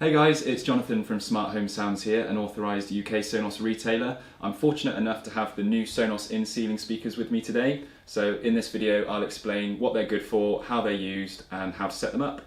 Hey guys, it's Jonathan from Smart Home Sounds here, an authorised UK Sonos retailer. I'm fortunate enough to have the new Sonos In-Ceiling speakers with me today. So in this video I'll explain what they're good for, how they're used and how to set them up.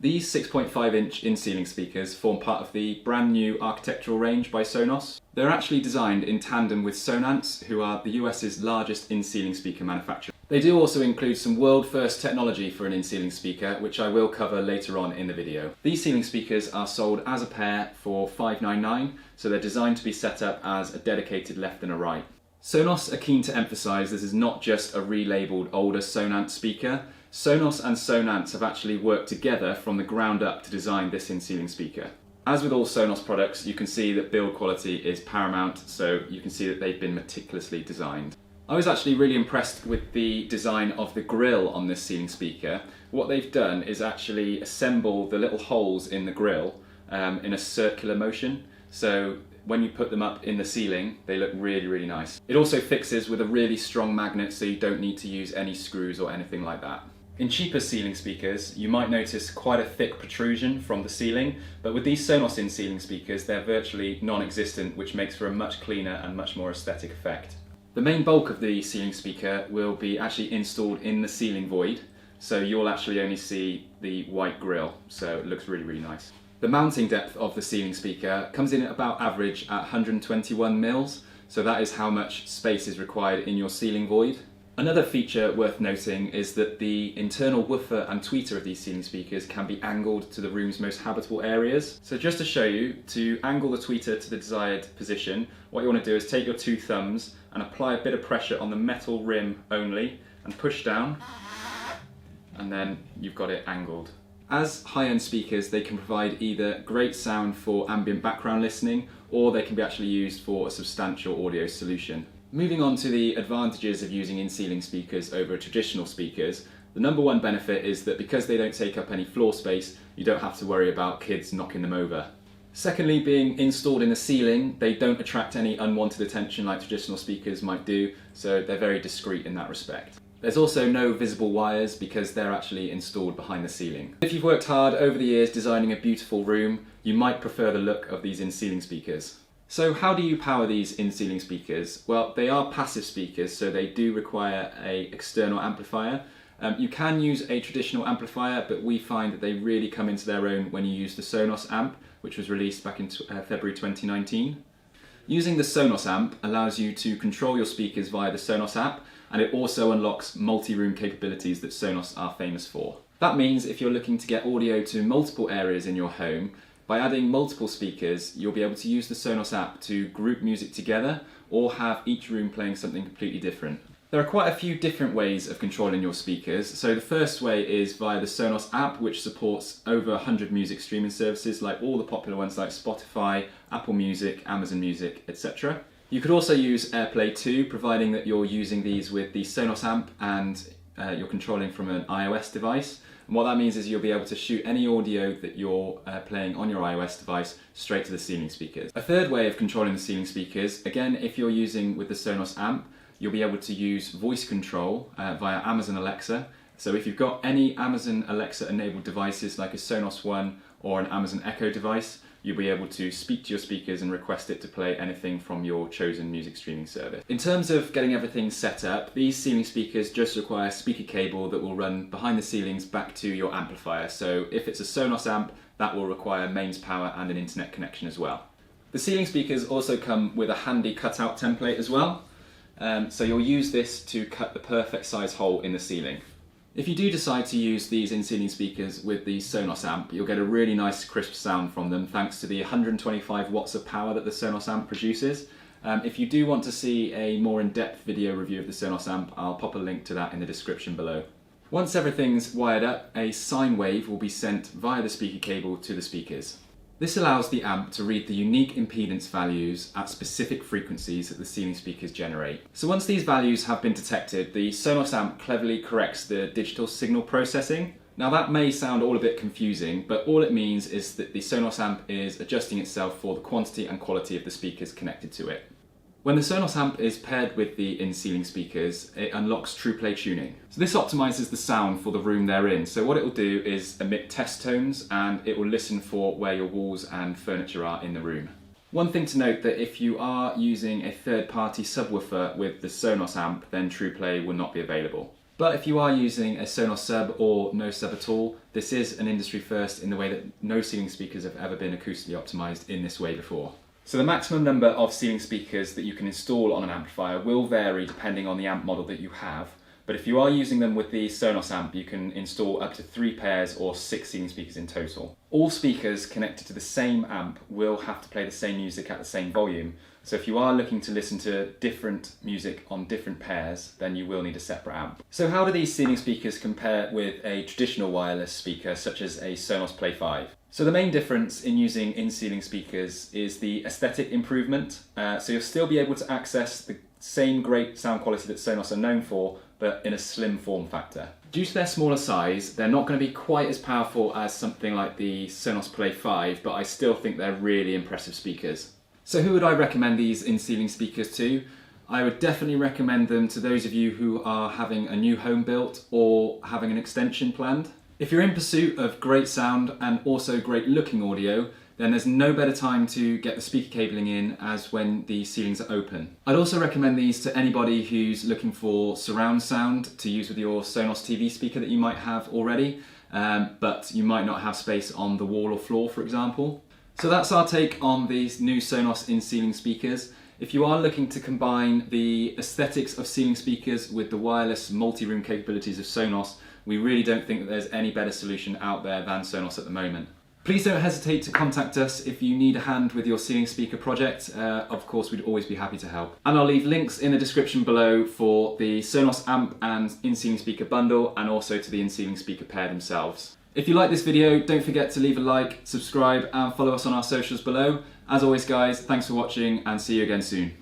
These 6.5-inch in-ceiling speakers form part of the brand new architectural range by Sonos. They're actually designed in tandem with Sonance, who are the US's largest in-ceiling speaker manufacturer. They do also include some world-first technology for an in-ceiling speaker, which I will cover later on in the video. These ceiling speakers are sold as a pair for $599, so they're designed to be set up as a dedicated left and a right. Sonos are keen to emphasise this is not just a relabelled older Sonance speaker. Sonos and Sonance have actually worked together from the ground up to design this in-ceiling speaker. As with all Sonos products, you can see that build quality is paramount, so you can see that they've been meticulously designed. I was actually really impressed with the design of the grille on this ceiling speaker. What they've done is actually assemble the little holes in the grille in a circular motion. So when you put them up in the ceiling, they look really, really nice. It also fixes with a really strong magnet, so you don't need to use any screws or anything like that. In cheaper ceiling speakers, you might notice quite a thick protrusion from the ceiling, but with these Sonos in-ceiling speakers, they're virtually non-existent, which makes for a much cleaner and much more aesthetic effect. The main bulk of the ceiling speaker will be actually installed in the ceiling void, so you'll actually only see the white grille, so it looks really, really nice. The mounting depth of the ceiling speaker comes in at about average at 121 mils, so that is how much space is required in your ceiling void. Another feature worth noting is that the internal woofer and tweeter of these ceiling speakers can be angled to the room's most habitable areas. So just to show you, to angle the tweeter to the desired position, what you want to do is take your two thumbs and apply a bit of pressure on the metal rim only and push down, and then you've got it angled. As high-end speakers, they can provide either great sound for ambient background listening, or they can be actually used for a substantial audio solution. Moving on to the advantages of using in-ceiling speakers over traditional speakers, the number one benefit is that because they don't take up any floor space, you don't have to worry about kids knocking them over. Secondly, being installed in the ceiling, they don't attract any unwanted attention like traditional speakers might do, so they're very discreet in that respect. There's also no visible wires because they're actually installed behind the ceiling. If you've worked hard over the years designing a beautiful room, you might prefer the look of these in-ceiling speakers. So how do you power these in-ceiling speakers? Well, they are passive speakers, so they do require an external amplifier. You can use a traditional amplifier, but we find that they really come into their own when you use the Sonos amp, which was released back in February 2019. Using the Sonos amp allows you to control your speakers via the Sonos app, and it also unlocks multi-room capabilities that Sonos are famous for. That means if you're looking to get audio to multiple areas in your home, by adding multiple speakers, you'll be able to use the Sonos app to group music together or have each room playing something completely different. There are quite a few different ways of controlling your speakers. So the first way is via the Sonos app, which supports over 100 music streaming services like all the popular ones like Spotify, Apple Music, Amazon Music, etc. You could also use AirPlay 2, providing that you're using these with the Sonos amp and you're controlling from an iOS device. And what that means is you'll be able to shoot any audio that you're playing on your iOS device straight to the ceiling speakers. A third way of controlling the ceiling speakers, again, if you're using with the Sonos amp, you'll be able to use voice control via Amazon Alexa. So if you've got any Amazon Alexa enabled devices like a Sonos One or an Amazon Echo device, you'll be able to speak to your speakers and request it to play anything from your chosen music streaming service. In terms of getting everything set up, these ceiling speakers just require a speaker cable that will run behind the ceilings back to your amplifier. So if it's a Sonos amp, that will require mains power and an internet connection as well. The ceiling speakers also come with a handy cutout template as well. So you'll use this to cut the perfect size hole in the ceiling. If you do decide to use these in-ceiling speakers with the Sonos amp, you'll get a really nice crisp sound from them thanks to the 125 watts of power that the Sonos amp produces. If you do want to see a more in-depth video review of the Sonos amp, I'll pop a link to that in the description below. Once everything's wired up, a sine wave will be sent via the speaker cable to the speakers. This allows the amp to read the unique impedance values at specific frequencies that the ceiling speakers generate. So once these values have been detected, the Sonos amp cleverly corrects the digital signal processing. Now that may sound all a bit confusing, but all it means is that the Sonos amp is adjusting itself for the quantity and quality of the speakers connected to it. When the Sonos amp is paired with the in-ceiling speakers, it unlocks TruePlay tuning. So this optimizes the sound for the room they're in. So what it will do is emit test tones, and it will listen for where your walls and furniture are in the room. One thing to note, that if you are using a third-party subwoofer with the Sonos amp, then TruePlay will not be available. But if you are using a Sonos sub or no sub at all, this is an industry first in the way that no ceiling speakers have ever been acoustically optimized in this way before. So the maximum number of ceiling speakers that you can install on an amplifier will vary depending on the amp model that you have, but if you are using them with the Sonos amp, you can install up to 3 pairs or 6 ceiling speakers in total. All speakers connected to the same amp will have to play the same music at the same volume, so if you are looking to listen to different music on different pairs, then you will need a separate amp. So how do these ceiling speakers compare with a traditional wireless speaker such as a Sonos Play 5? So the main difference in using in-ceiling speakers is the aesthetic improvement. So you'll still be able to access the same great sound quality that Sonos are known for, but in a slim form factor. Due to their smaller size, they're not going to be quite as powerful as something like the Sonos Play 5, but I still think they're really impressive speakers. So who would I recommend these in-ceiling speakers to? I would definitely recommend them to those of you who are having a new home built or having an extension planned. If you're in pursuit of great sound and also great looking audio, then there's no better time to get the speaker cabling in as when the ceilings are open. I'd also recommend these to anybody who's looking for surround sound to use with your Sonos TV speaker that you might have already, but you might not have space on the wall or floor, for example. So that's our take on these new Sonos in-ceiling speakers. If you are looking to combine the aesthetics of ceiling speakers with the wireless multi-room capabilities of Sonos, we really don't think that there's any better solution out there than Sonos at the moment. Please don't hesitate to contact us if you need a hand with your ceiling speaker project. Of course, we'd always be happy to help. And I'll leave links in the description below for the Sonos amp and in-ceiling speaker bundle, and also to the in-ceiling speaker pair themselves. If you like this video, don't forget to leave a like, subscribe, and follow us on our socials below. As always guys, thanks for watching, and see you again soon.